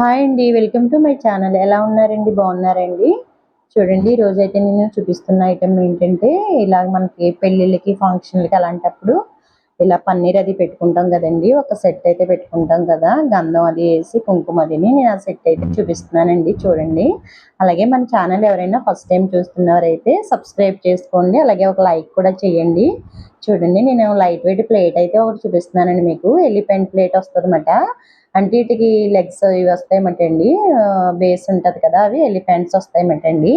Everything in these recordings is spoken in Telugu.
హాయ్ అండి. Welcome to my channel. ఎలా ఉన్నారండి? బాగున్నారండి? చూడండి, ఈరోజైతే నేను చూపిస్తున్న ఐటెం ఏంటంటే, ఇలాగ మనకి పెళ్ళిళ్ళకి, ఫంక్షన్లకి అలాంటప్పుడు ఇలా పన్నీర్ అది పెట్టుకుంటాం కదండి. ఒక సెట్ అయితే పెట్టుకుంటాం కదా, గంధం అది వేసి కుంకుమ అదిని నేను ఆ సెట్ అయితే చూపిస్తున్నానండి. చూడండి, అలాగే మన ఛానల్ ఎవరైనా ఫస్ట్ టైం చూస్తున్నవారైతే సబ్స్క్రైబ్ చేసుకోండి. అలాగే ఒక లైక్ కూడా చేయండి. చూడండి, నేను లైట్ వెయిట్ ప్లేట్ అయితే ఒకటి చూపిస్తున్నానండి. మీకు ఎలిఫెంట్ ప్లేట్ వస్తుంది అన్నమాట. అంటే వీటికి లెగ్స్ ఇవి వస్తాయన్నమాటండి. బేస్ ఉంటుంది కదా, అవి ఎలిఫెంట్స్ వస్తాయన్నమాటండి.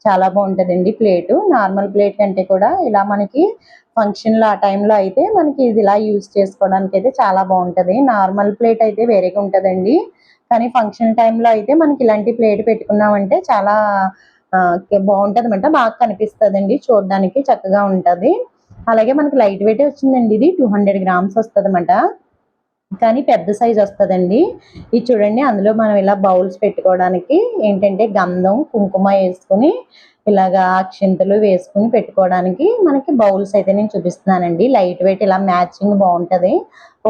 చాలా బాగుంటుందండి ప్లేటు. నార్మల్ ప్లేట్ కంటే కూడా ఇలా మనకి ఫంక్షన్లో ఆ టైంలో అయితే మనకి ఇది ఇలా యూజ్ చేసుకోవడానికి అయితే చాలా బాగుంటుంది. నార్మల్ ప్లేట్ అయితే వేరేగా ఉంటుందండి. కానీ ఫంక్షన్ టైంలో అయితే మనకి ఇలాంటి ప్లేట్ పెట్టుకున్నామంటే చాలా బాగుంటుంది అనమాట. బాగా కనిపిస్తుందండి, చూడడానికి చక్కగా ఉంటుంది. అలాగే మనకి లైట్ వెయిట్ వచ్చిందండి. ఇది 200 గ్రామ్స్ వస్తుంది అనమాట. కానీ పెద్ద సైజ్ వస్తుందండి. ఇది చూడండి, అందులో మనం ఇలా బౌల్స్ పెట్టుకోవడానికి ఏంటంటే గంధం కుంకుమ వేసుకుని ఇలాగా అక్షింతలు వేసుకుని పెట్టుకోవడానికి మనకి బౌల్స్ అయితే నేను చూపిస్తున్నానండి. లైట్ వెయిట్ ఇలా మ్యాచింగ్ బాగుంటుంది.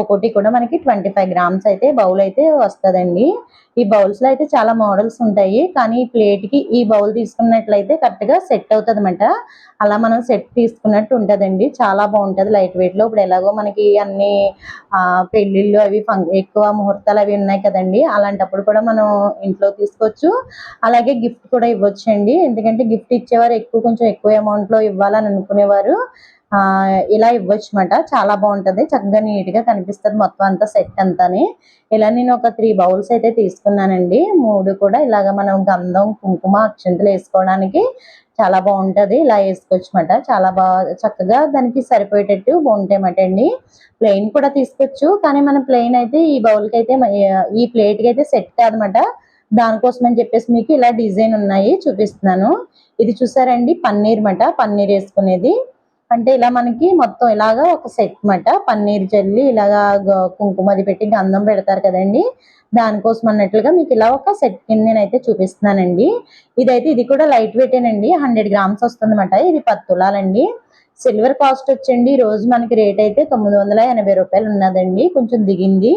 ఒక్కొక్కటి కూడా మనకి 25 గ్రామ్స్ అయితే బౌల్ అయితే వస్తుందండి. ఈ బౌల్స్లో అయితే చాలా మోడల్స్ ఉంటాయి. కానీ ఈ ప్లేట్కి ఈ బౌల్ తీసుకున్నట్లయితే కరెక్ట్గా సెట్ అవుతుంది అనమాట. అలా మనం సెట్ తీసుకున్నట్టు ఉంటుందండి. చాలా బాగుంటుంది లైట్ వెయిట్లో. ఇప్పుడు ఎలాగో మనకి అన్ని పెళ్ళిళ్ళు అవి ఎక్కువ ముహూర్తాలు అవి ఉన్నాయి కదండి, అలాంటప్పుడు కూడా మనం ఇంట్లో తీసుకోవచ్చు. అలాగే గిఫ్ట్ కూడా ఇవ్వచ్చు అండి. ఎందుకంటే గిఫ్ట్ ఇచ్చేవారు కొంచెం ఎక్కువ అమౌంట్లో ఇవ్వాలని అనుకునేవారు ఇలా ఇవ్వచ్చు అనమాట. చాలా బాగుంటుంది, చక్కగా నీట్గా కనిపిస్తుంది మొత్తం అంతా సెట్ అంతాని. ఇలా నేను ఒక 3 బౌల్స్ అయితే తీసుకున్నానండి. 3 కూడా ఇలాగ మనం గంధం కుంకుమ అక్షంతలు వేసుకోవడానికి చాలా బాగుంటుంది. ఇలా వేసుకోవచ్చు అనమాట. చాలా బాగా చక్కగా దానికి సరిపోయేటట్టు బాగుంటాయన్నమాట అండి. ప్లెయిన్ కూడా తీసుకోవచ్చు. కానీ మనం ప్లెయిన్ అయితే ఈ బౌల్కి అయితే ఈ ప్లేట్కి అయితే సెట్ కాదనమాట. దానికోసం అని చెప్పేసి మీకు ఇలా డిజైన్ ఉన్నాయి చూపిస్తున్నాను. ఇది చూసారండి, పన్నీర్ మాట. పన్నీర్ వేసుకునేది అంటే ఇలా మనకి మొత్తం ఇలాగా ఒక సెట్ మాట. పన్నీర్ జల్లి ఇలాగా కుంకుమది పెట్టి గంధం పెడతారు కదండి, దానికోసం అన్నట్లుగా మీకు ఇలా ఒక సెట్ కింద నేనైతే చూపిస్తున్నానండి. ఇది కూడా లైట్ వెయిట్ ఏనండి. 100 గ్రామ్స్ వస్తుంది అనమాట. ఇది 10 తులాలండి. సిల్వర్ కాస్ట్ వచ్చండి ఈ రోజు మనకి రేట్ అయితే 980 రూపాయలు ఉన్నదండి. కొంచెం దిగింది,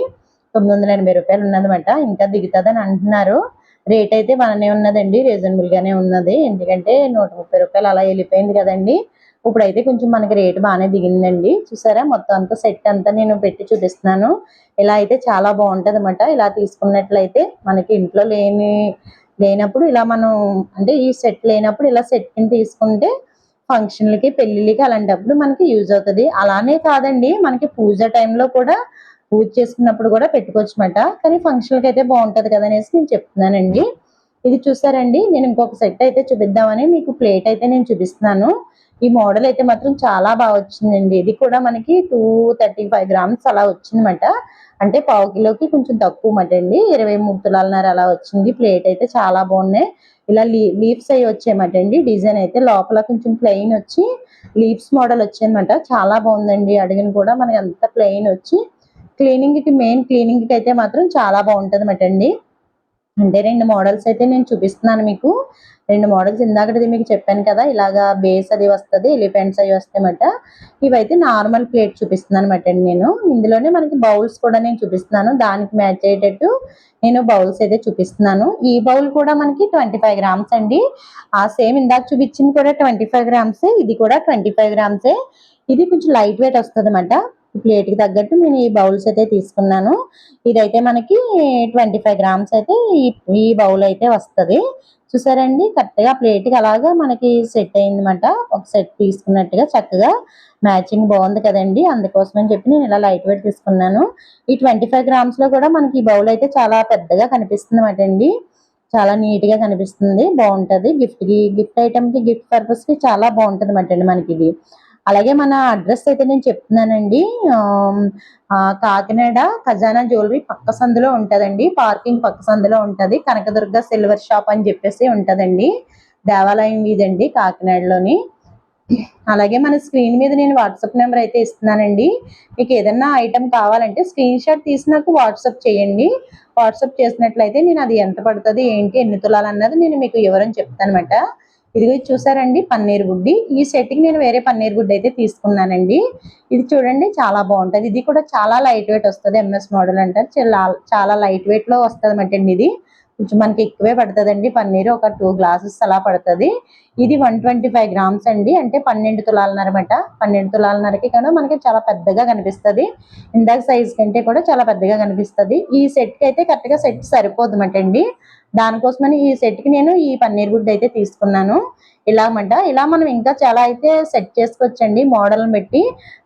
980 రూపాయలు ఉన్నదన్నమాట. ఇంకా దిగుతుందని అంటున్నారు. రేట్ అయితే బాగానే ఉన్నదండి, రీజనబుల్ గానే ఉన్నది. ఎందుకంటే 130 రూపాయలు అలా వెళ్ళిపోయింది కదండి. ఇప్పుడైతే కొంచెం మనకి రేటు బాగానే దిగిందండి. చూసారా, మొత్తం అంతా సెట్ అంతా నేను పెట్టి చూపిస్తున్నాను. ఇలా అయితే చాలా బాగుంటది అనమాట. ఇలా తీసుకున్నట్లయితే మనకి ఇంట్లో లేనప్పుడు ఇలా మనం అంటే ఈ సెట్ లేనప్పుడు ఇలా సెట్ కింద తీసుకుంటే ఫంక్షన్లకి పెళ్లిళ్ళకి అలాంటప్పుడు మనకి యూజ్ అవుతుంది. అలానే కాదండి, మనకి పూజ టైంలో కూడా పూజ చేసుకున్నప్పుడు కూడా పెట్టుకోవచ్చు అనమాట. కానీ ఫంక్షన్లకి అయితే బాగుంటది కదా అనేసి నేను చెప్తున్నానండి. ఇది చూసారండి, నేను ఇంకొక సెట్ అయితే చూపిద్దామని మీకు ప్లేట్ అయితే నేను చూపిస్తున్నాను. ఈ మోడల్ అయితే మాత్రం చాలా బాగా వచ్చిందండి. ఇది కూడా మనకి 235 గ్రామ్స్ అలా వచ్చిందన్నమాట. అంటే పావు కిలోకి కొంచెం తక్కువ మాట అండి. 23 తులాలన్నర అలా వచ్చింది. ప్లేట్ అయితే చాలా బాగున్నాయి. ఇలా లీవ్స్ అవి వచ్చాయన్నమాట అండి. డిజైన్ అయితే లోపల కొంచెం ప్లెయిన్ వచ్చి లీవ్స్ మోడల్ వచ్చాయన్నమాట. చాలా బాగుందండి. అడుగును కూడా మనకి అంత ప్లెయిన్ వచ్చి మెయిన్ క్లీనింగ్ కి అయితే మాత్రం చాలా బాగుంటది అన్నమాట అండి. అంటే 2 మోడల్స్ అయితే నేను చూపిస్తున్నాను మీకు. 2 మోడల్స్ ఇందాకటిది మీకు చెప్పాను కదా, ఇలాగా బేస్ అది వస్తుంది, ఎలిఫెంట్స్ అవి వస్తాయన్నమాట. ఇవైతే నార్మల్ ప్లేట్ చూపిస్తున్నాను అనమాట అండి నేను. ఇందులోనే మనకి బౌల్స్ కూడా నేను చూపిస్తున్నాను. దానికి మ్యాచ్ అయ్యేటట్టు నేను బౌల్స్ అయితే చూపిస్తున్నాను. ఈ బౌల్ కూడా మనకి 25 గ్రామ్స్ అండి. ఆ సేమ్ ఇందాక చూపించింది కూడా 25 గ్రామ్సే. ఇది కూడా 25 గ్రామ్సే. ఇది కొంచెం లైట్ వెయిట్ వస్తుంది అనమాట. ప్లేట్కి తగ్గట్టు నేను ఈ బౌల్స్ అయితే తీసుకున్నాను. ఇదైతే మనకి 25 గ్రామ్స్ అయితే ఈ బౌల్ అయితే వస్తుంది. చూసారండి, కరెక్ట్గా ప్లేట్కి అలాగా మనకి సెట్ అయిందన్నమాట. ఒక సెట్ తీసుకున్నట్టుగా చక్కగా మ్యాచింగ్ బాగుంది కదండి. అందుకోసం అని చెప్పి నేను ఇలా లైట్ వెయిట్ తీసుకున్నాను. ఈ 25 గ్రామ్స్ లో కూడా మనకి ఈ బౌల్ అయితే చాలా పెద్దగా కనిపిస్తుంది అన్నమాట అండి. చాలా నీట్ గా కనిపిస్తుంది, బాగుంటది. గిఫ్ట్ ఐటమ్ కి, గిఫ్ట్ పర్పస్ కి చాలా బాగుంటది అన్నమాట అండి మనకి ఇది. అలాగే మన అడ్రస్ అయితే నేను చెప్తున్నానండి. కాకినాడ ఖజానా జ్యువెలరీ పక్క సందులో ఉంటదండి. పార్కింగ్ పక్క సందులో ఉంటది. కనకదుర్గ సిల్వర్ షాప్ అని చెప్పేసి ఉంటదండి. దేవాలయం వీధండి, కాకినాడలోని. అలాగే మన స్క్రీన్ మీద నేను వాట్సాప్ నెంబర్ అయితే ఇస్తున్నానండి. మీకు ఏదన్నా ఐటమ్ కావాలంటే స్క్రీన్ షాట్ తీసి నాకు వాట్సాప్ చేయండి. వాట్సాప్ చేసినట్లయితే నేను అది ఎంత పడుతుంది ఏంటి, ఎన్ని తులాలు అన్నది నేను మీకు వివరం చెప్తాను అనమాట. ఇదిగో ఇది చూసారండి పన్నీర్ బుడ్డి. ఈ సెట్‌కి నేను వేరే పన్నీర్ బుడ్డి అయితే తీసుకున్నానండి. ఇది చూడండి చాలా బాగుంటది. ఇది కూడా చాలా లైట్ వెయిట్ వస్తది. ఎంఎస్ మోడల్ అంటారు. చాలా లైట్ వెయిట్‌లో వస్తదన్నమాటండి ఇది. కొంచెం మనకి ఎక్కువే పడతదండి పన్నీర్. ఒక 2 గ్లాసెస్ అలా పడతది. ఇది 125 గ్రామ్స్ అండి. అంటే 12 తులాలన్నరమాట. 12 తులాలన్నరకి కూడా మనకి చాలా పెద్దగా కనిపిస్తది. ఇందాక సైజ్ కంటే కూడా చాలా పెద్దగా కనిపిస్తది. ఈ సెట్‌కి అయితే కరెక్ట్‌గా సెట్ సరిపోదన్నమాటండి. దానికోసమని ఈ సెట్‌కి నేను ఈ పన్నీర్ గుడ్డు అయితే తీసుకున్నాను. ఇలా మనం ఇంకా చాలా అయితే సెట్ చేసుకోవచ్చండి మోడల్‌ని బట్టి.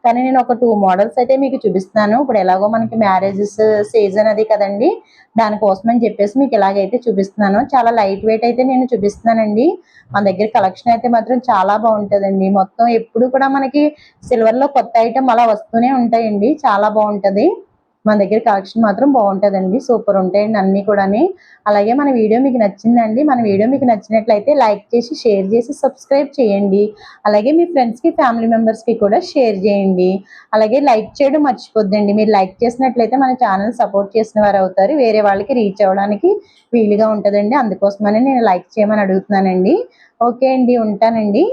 కానీ నేను ఒక 2 మోడల్స్ అయితే మీకు చూపిస్తున్నాను. ఇప్పుడు ఎలాగో మనకి మ్యారేజెస్ సీజన్ అది కదండీ! దానికోసమని చెప్పేసి మీకు ఇలాగైతే చూపిస్తున్నాను. చాలా లైట్ వెయిట్ అయితే నేను చూపిస్తున్నానండి. మన దగ్గర కలెక్షన్ అయితే మాత్రం చాలా బాగుంటదండి. మొత్తం ఎప్పుడు కూడా మనకి సిల్వర్‌లో కొత్త ఐటెమ్ అలా వస్తూనే ఉంటాయండి. చాలా బాగుంటది. మన దగ్గర కలెక్షన్ మాత్రం బాగుంటదండి. సూపర్ ఉంటాయండి అన్నీ కూడాని. అలాగే మన వీడియో మీకు నచ్చిందండి. మన వీడియో మీకు నచ్చినట్లయితే లైక్ చేసి, షేర్ చేసి, సబ్స్క్రైబ్ చేయండి. అలాగే మీ ఫ్రెండ్స్‌కి, ఫ్యామిలీ మెంబర్స్‌కి కూడా షేర్ చేయండి. అలాగే లైక్ చేయడం మర్చిపోద్దండి. మీరు లైక్ చేసినట్లయితే మన ఛానల్ సపోర్ట్ చేసిన వారు అవుతారు. వేరే వాళ్ళకి రీచ్ అవ్వడానికి వీలుగా ఉంటదండి. అందుకోసమని నేను లైక్ చేయమని అడుగుతున్నానండి. ఓకే అండి. ఉంటానండి.